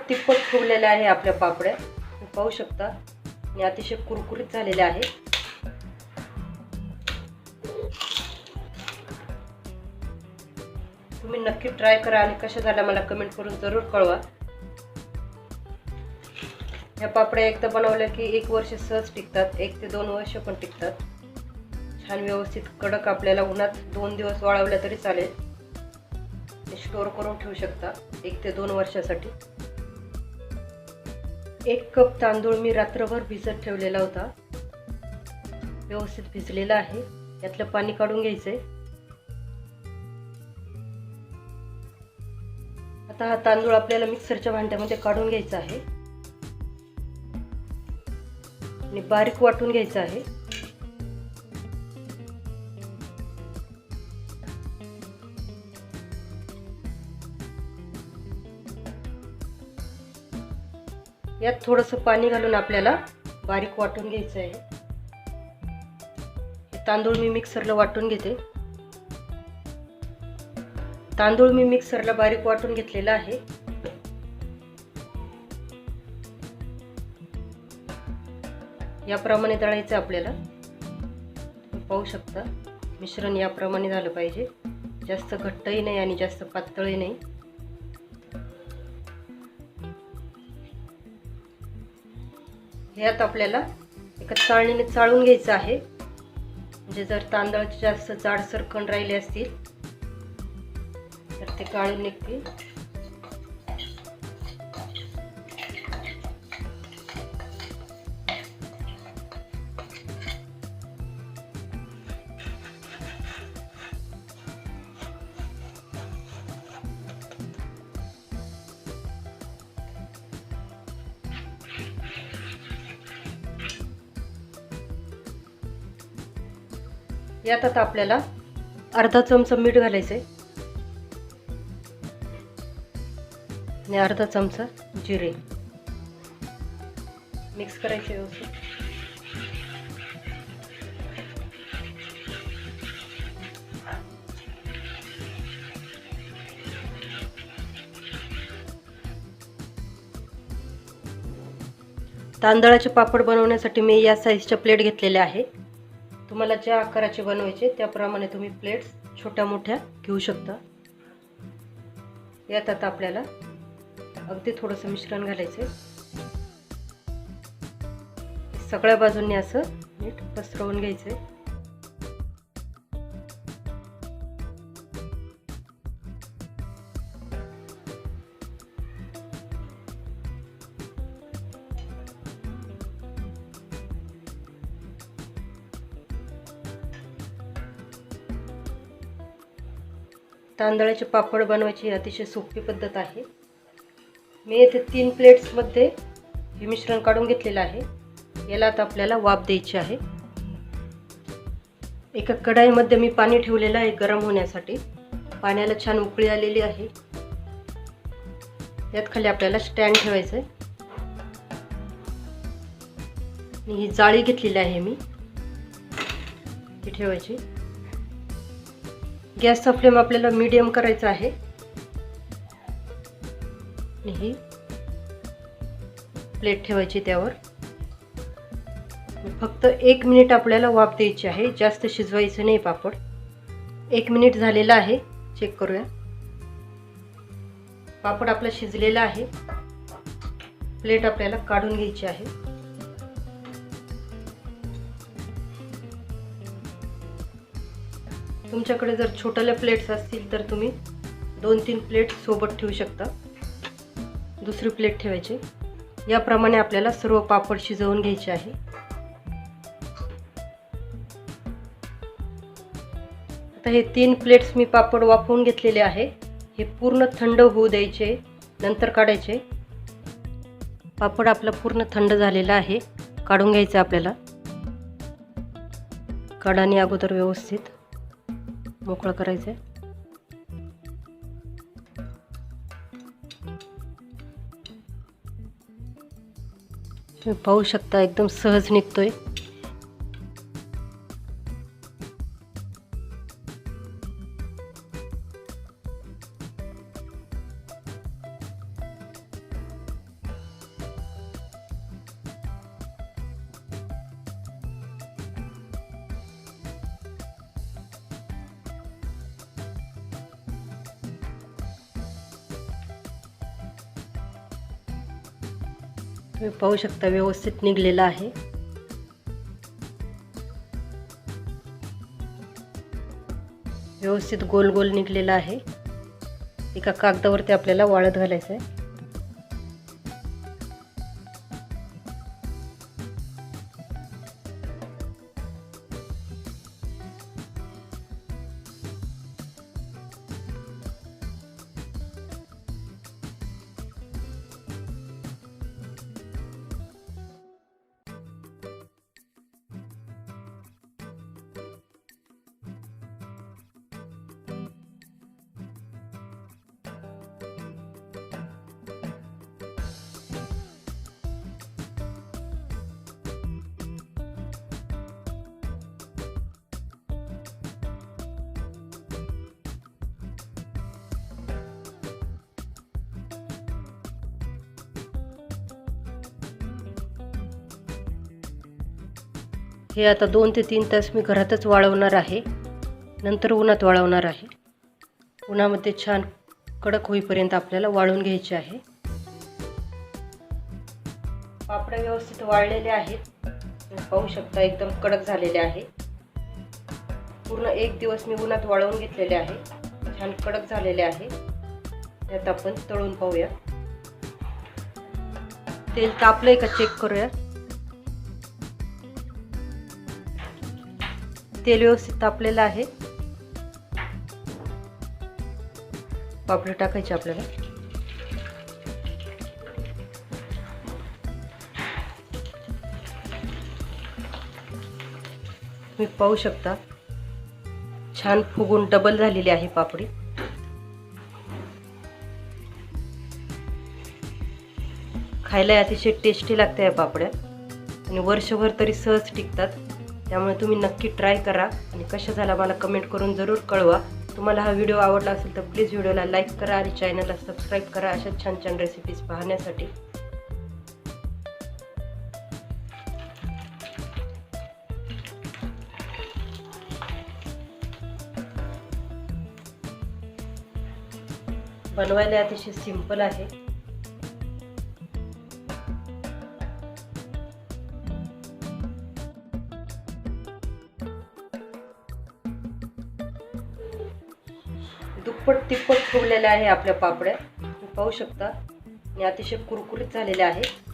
तिप्पट फुगलेल्या आहे आपल्या पापड्या, तुम्ही पाहू शकता, आणि अतिशय कुरकुरीत झालेल्या आहे। तुम्ही नक्की ट्राय करा आणि कशा झाल्या मला कमेंट करून जरूर कळवा। या पापड्या एकदा बनवल्या की 1 वर्ष सहज टिकतात, 1 ते 2 वर्ष पण टिकतात। छान व्यवस्थित कडक, आपल्याला उन्हात 2 दिवस वाळवल्या तरी चालेल, स्टोर करून ठेवू शकता 1 ते 2 वर्षासाठी। 1 कप तांदूळ मी रात्रभर भिजत ठेवलेला होता, व्यवस्थित भिजलेला आहे। यातलं पाणी काढून घ्यायचंय। आता हा तांदूळ आपल्याला मिक्सरच्या भांड्यामध्ये काढून घ्यायचा आहे आणि बारीक वाटून घ्यायचा आहे। यात थोडंसं पाणी घालून आपल्याला बारीक वाटून घ्यायचं आहे। हे तांदूळ मी मिक्सरला वाटून घेते। तांदूळ मी मिक्सरला बारीक वाटून घेतलेला आहे। याप्रमाणे दळायचं आपल्याला, तुम्ही पाहू शकता मिश्रण याप्रमाणे झालं पाहिजे, जास्त घट्टही नाही आणि जास्त पातळही नाही। ह्यात आपल्याला एका चाळणीने चाळून घ्यायचं आहे, म्हणजे जर तांदळाचे जास्त जाडसर कण राहिले असतील तर ते काढून निघतील। यात आता आपल्याला अर्धा चमचा मीठ घालायचंय आणि अर्धा चमचा जिरे, मिक्स करायचे व्यवस्थित। तांदळाचे पापड बनवण्यासाठी मी या साईजच्या प्लेट घेतलेल्या आहे। तुम्हाला ज्या आकाराचे बनवायचे त्याप्रमाणे तुम्ही प्लेट्स छोट्या मोठ्या घेऊ शकता। यात आता आपल्याला अगदी थोडंसं मिश्रण घालायचं, सगळ्या बाजूंनी असं नीट पसरवून घ्यायचं। तांदळाचे पापड बनवायची अतिशय सोपी पद्धत आहे। मी येथे 3 प्लेट्समध्ये हे मिश्रण काढून घेतलेलं आहे। याला आता आपल्याला वाफ द्यायची आहे। एका कढईमध्ये मी पाणी ठेवलेलं आहे गरम होण्यासाठी, पाण्याला छान उकळी आलेली आहे। यात खाली आपल्याला स्टँड ठेवायचं आहे आणि ही जाळी घेतलेली आहे मी, ती ठेवायची। गॅसचा फ्लेम आपल्याला मीडियम करायचा आहे आणि ही प्लेट ठेवायची त्यावर। फक्त 1 मिनिट आपल्याला वाफ द्यायची आहे, जास्त शिजवायचं नाही पापड। 1 मिनिट झालेला आहे, चेक करूया। पापड आपला शिजलेला आहे, प्लेट आपल्याला काढून घ्यायची आहे। तुमच्याकडे जर छोट्या प्लेट्स असतील तर तुम्ही 2-3 प्लेट सोबत ठेवू शकता, दुसरी प्लेट ठेवायची। याप्रमाणे आपल्याला सर्व पापड शिजवून घ्यायचे आहे। आता हे 3 प्लेट्स मी पापड वाफवून घेतलेले आहे, हे पूर्ण थंड होऊ द्यायचे, नंतर काढायचे। पापड आपला पूर्ण थंड झालेला आहे, काढून घ्यायचं आपल्याला। कडाने अगोदर व्यवस्थित मोकळं करायचं। तुम्ही पाहू शकता एकदम सहज निघतोय। तुम्ही पाहू शकता व्यवस्थित निघलेला आहे. व्यवस्थित गोल गोल निघलेला आहे. एका कागदावरती आपल्याला वाळत घालायचं आहे. हे आता 2 ते 3 तास मी घरातच वाळवणार आहे. नंतर उन्हात वाळवणार आहे. उन्हामध्ये छान कडक होईपर्यंत आपल्याला वाळून घ्यायचे आहे. पापड व्यवस्थित वाळलेले आहेत. तुम्ही पाहू शकता एकदम कडक झालेले आहे. पूर्ण 1 दिवस मी उन्हात वाळवून घेतलेले आहे. छान कडक झालेले आहे. त्यात आपण तळून पाहूया. तेल तापलंय का चेक करूया. तेल व्यवस्थित तापलेलं आहे. पापड टाकायचे आपल्याला. तुम्ही पाहू शकता छान फुगून डबल झालेली आहे पापडी. खायला अतिशय टेस्टी लागते या पापड्या आणि वर्षभर तरी सहज टिकतात. त्यामुळे तुम्ही नक्की ट्राय करा आणि कशा झाला मला कमेंट करून जरूर कळवा. तुम्हाला हा व्हिडिओ आवडला असेल तर प्लीज व्हिडिओला लाईक करा आणि चॅनलला सबस्क्राईब करा अशा छान छान रेसिपीज पाहण्यासाठी. बनवायला अतिशय सिंपल आहे. दुप्पट तिप्पट फुगलेल्या आहे आपल्या पापड्या. तुम्ही पाहू शकता आणि अतिशय कुरकुरीत झालेल्या आहेत.